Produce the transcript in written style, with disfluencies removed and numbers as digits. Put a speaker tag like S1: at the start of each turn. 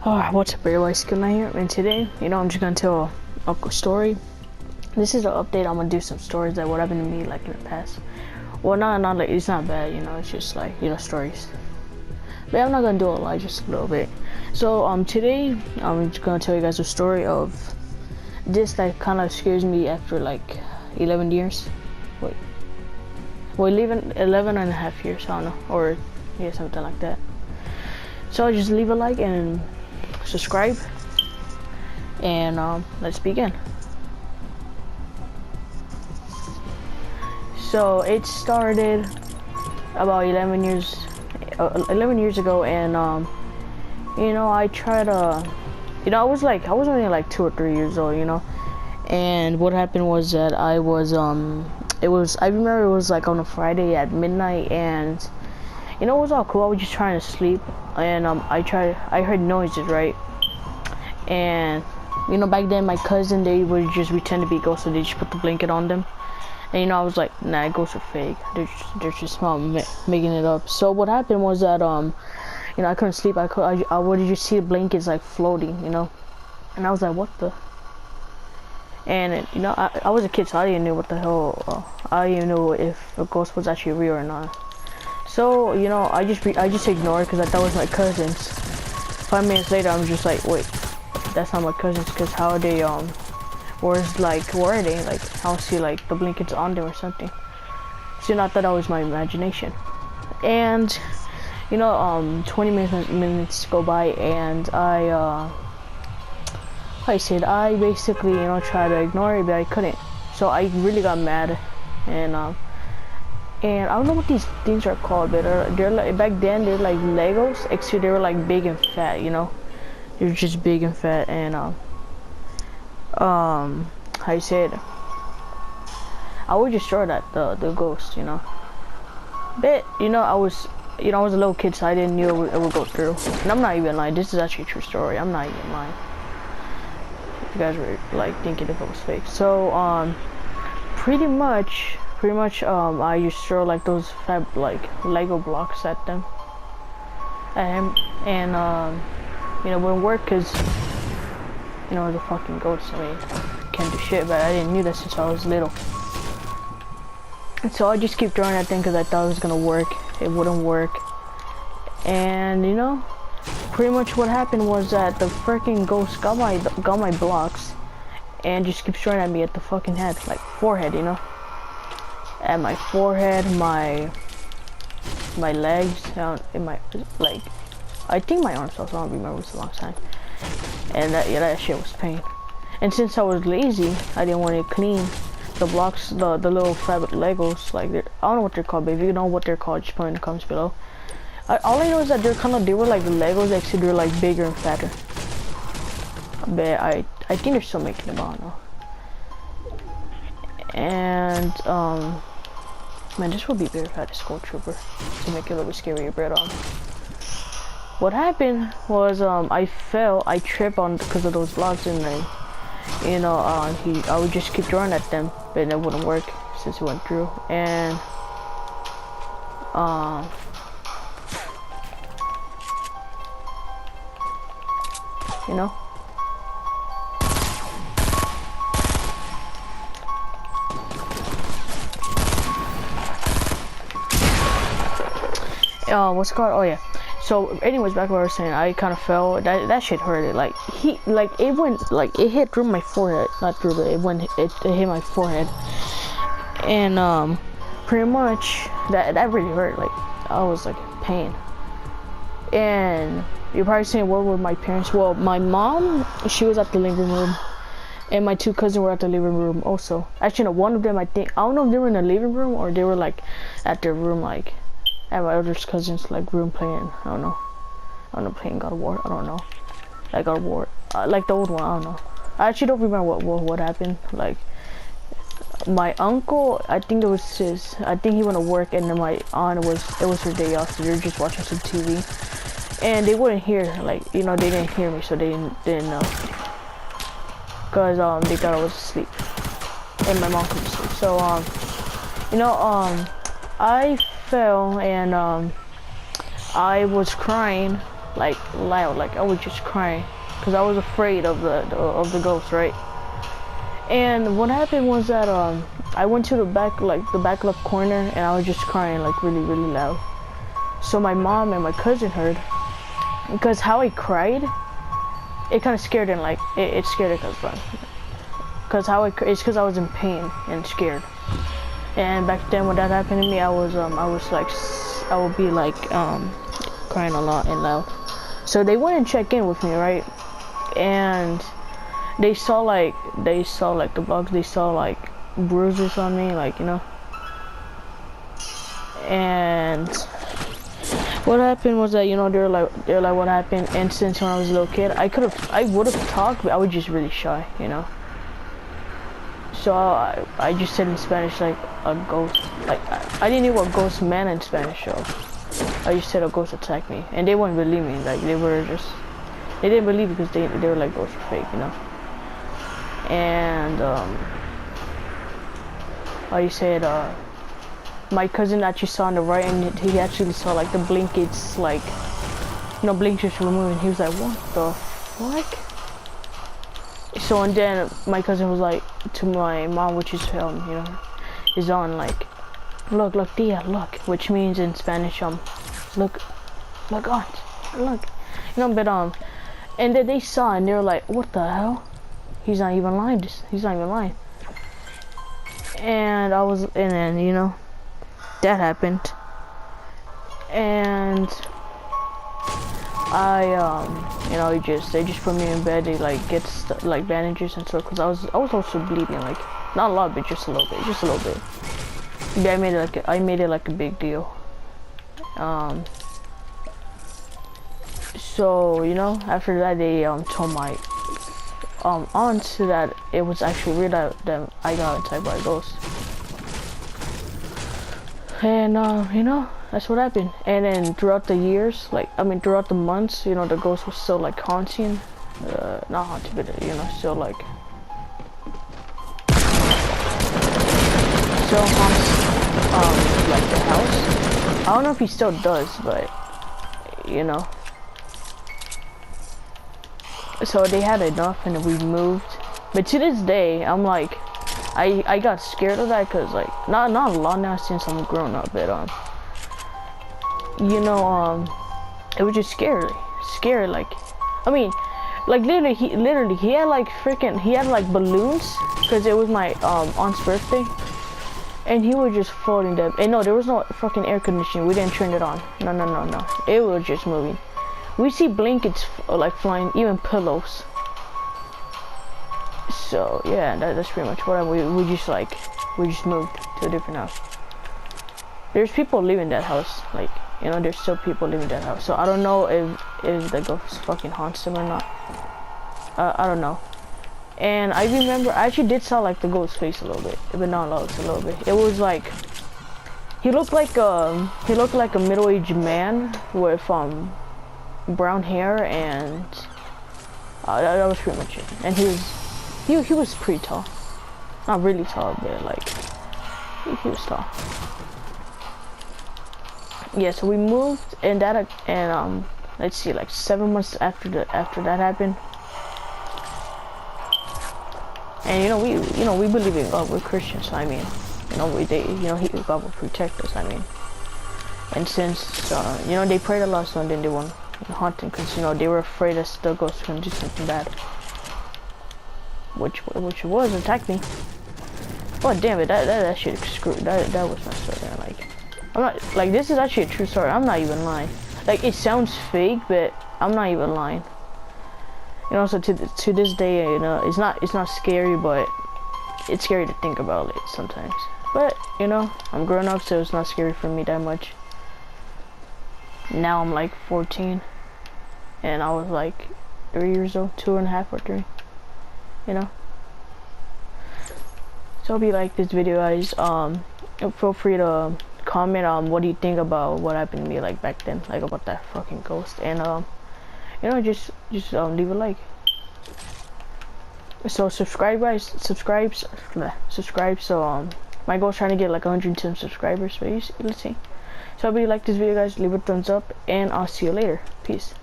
S1: What's up everybody, Skillman here, and today, I'm just gonna tell a story. This is an update. I'm gonna do some stories that what happened to me like in the past. Well, not like, it's not bad, it's just like, stories. But I'm not gonna do a lot, just a little bit. So, today, I'm just gonna tell you guys a story of this that kind of scares me after like 11 years. Well, 11 and a half years, I don't know, or yeah, something like that. So just leave a like and subscribe, and let's begin. So it started about 11 years ago, and I tried to, I was only like 2 or 3 years old, and what happened was that I remember it was like on a Friday at midnight, and it was all cool. I was just trying to sleep, and I heard noises, right? And back then my cousin, they would just pretend to be ghosts, so they just put the blanket on them. And I was like, nah, ghosts are fake. They're just making it up. So what happened was that I couldn't sleep. I would just see the blankets like floating, and I was like, what the? And I was a kid, so I didn't know what the hell. I didn't even know if a ghost was actually real or not. So I just ignored it because I thought it was my cousins. 5 minutes later, I'm just like, wait, that's not my cousins, because how are they where are they? Like, I don't see like the blankets on them or something. So I thought that was my imagination. And 20 minutes go by, and I basically tried to ignore it, but I couldn't. So I really got mad, and I don't know what these things are called, but they're like, back then they're like Legos, except they were like big and fat, They're just big and fat, and I said I would just throw that the ghost, But I was a little kid, so I didn't know it would go through. And I'm not even lying. This is actually a true story. I'm not even lying. You guys were like thinking if it was fake. So pretty much I just throw like those like Lego blocks at him, and it wouldn't work because the fucking ghost. I mean, can't do shit, but I didn't know that since I was little. And so I just keep throwing that thing because I thought it was gonna work. It wouldn't work, and pretty much what happened was that the freaking ghost got my blocks and just keeps throwing at me at the fucking head, like forehead, at my forehead, my legs, in my, like, I think my arms also, I don't remember, it was a long time. And that shit was pain. And since I was lazy, I didn't want to clean the blocks, the little fabric Legos, like, I don't know what they're called, but if you know what they're called, just put in the comments below. All I know is that they were like the Legos, except they're like bigger and fatter. But I think they're still making them, I don't know. And man, this would be better if I had a Skull Trooper to make it a little bit scarier. But what happened was I tripped on because of those blocks, and then I would just keep throwing at them, but it wouldn't work since it went through. And what's it called? Oh yeah. So anyways, back what I was saying, I kind of fell. That shit hurt. It hit through my forehead, not through it hit my forehead, and pretty much that really hurt. Like, I was like in pain. And you're probably saying, what were my parents? Well, my mom, she was at the living room, and my 2 cousins were at the living room also. Actually, no, one of them, I don't know if they were in the living room or they were like at their room, like at my other cousin's like room playing. I don't know, playing God of War. I don't know, like God of War, like the old one. I don't know. I actually don't remember what happened. Like, my uncle, I think he went to work, and then my aunt it was her day off, so they were just watching some TV. And they wouldn't hear, like, they didn't hear me, so they didn't know. Cause they thought I was asleep, and my mom couldn't sleep. So I fell, and I was crying like loud, like I was just crying, cause I was afraid of the ghost, right? And what happened was that I went to the back, like the back left corner, and I was just crying like really loud. So my mom and my cousin heard, because how I cried, it kind of scared him, like it scared it, cause it's cause I was in pain and scared. And back then when that happened to me, I was like, I would be like crying a lot and loud. So they went and checked in with me, right? And they saw like the bugs, they saw like bruises on me, like, you know. And what happened was that, you know, they're like what happened. And since when I was a little kid, I would have talked, but I was just really shy, you know. So I just said in Spanish like a ghost, like I didn't know what ghost meant in Spanish, so I just said a ghost attacked me, and they wouldn't believe me. Like they didn't believe because they were like, ghosts are fake, you know. And like you said, my cousin actually saw on the right, and he actually saw like the blankets, like, you know, blankets were moving. He was like, what the fuck? So, and then my cousin was like to my mom, which is you know, is on like, look Tia, look, which means in Spanish look aunt, look, you know. But and then they saw, and they were like, what the hell? He's not even lying. He's not even lying. And then, you know, that happened. And you know, they just put me in bed. They like get like bandages and stuff, cause I was also bleeding, like not a lot, but just a little bit. Yeah, I made it like a big deal. So, you know, after that they told my aunt that it was actually real that I got attacked by a ghost. And you know, that's what happened. And then throughout the years, throughout the months, you know, the ghost was still like haunting, not haunting, but you know, still like haunts like the house. I don't know if he still does, but you know. So they had enough, and we moved. But to this day, I'm like, I got scared of that, cause like not a lot now since I'm grown up, but you know, it was just scary. Like, I mean, like literally he had like balloons, cause it was my aunt's birthday, and he was just floating there. And no, there was no fucking air conditioning. We didn't turn it on. No. It was just moving. We see blankets like flying, even pillows. So yeah, that's pretty much what we just moved to a different house. There's people living in that house, like, you know, there's still people living in that house. So I don't know if the ghost fucking haunts them or not. I don't know. And I remember I actually did saw like the ghost face a little bit, but not a lot, a little bit. It was like he looked like a middle-aged man with brown hair, and that was pretty much it. And he was pretty tall, not really tall, but like he was tall. Yeah, so we moved, and let's see, like 7 months after that happened. And you know we believe in God. We're Christians, so I mean, you know, God will protect us, I mean. And since you know, they prayed a lot, so then they weren't haunting, because you know they were afraid that the ghost was gonna do something bad, which it was, attack me. Oh damn it, that shit screwed. That was my story. Man. Like, I'm not, like, this is actually a true story. I'm not even lying. Like, it sounds fake, but I'm not even lying. You know, so to this day, you know, it's not scary, but it's scary to think about it sometimes. But you know, I'm grown up, so it's not scary for me that much. Now I'm like 14, and I was like 3 years old, 2.5 or 3, you know. So hope you like this video, guys. Feel free to comment on what do you think about what happened to me, like back then, like about that fucking ghost, and you know, just leave a like. So subscribe, guys. Subscribe. So my goal is trying to get like 110 subscribers. But let's see. So if you like this video, guys, leave a thumbs up, and I'll see you later. Peace.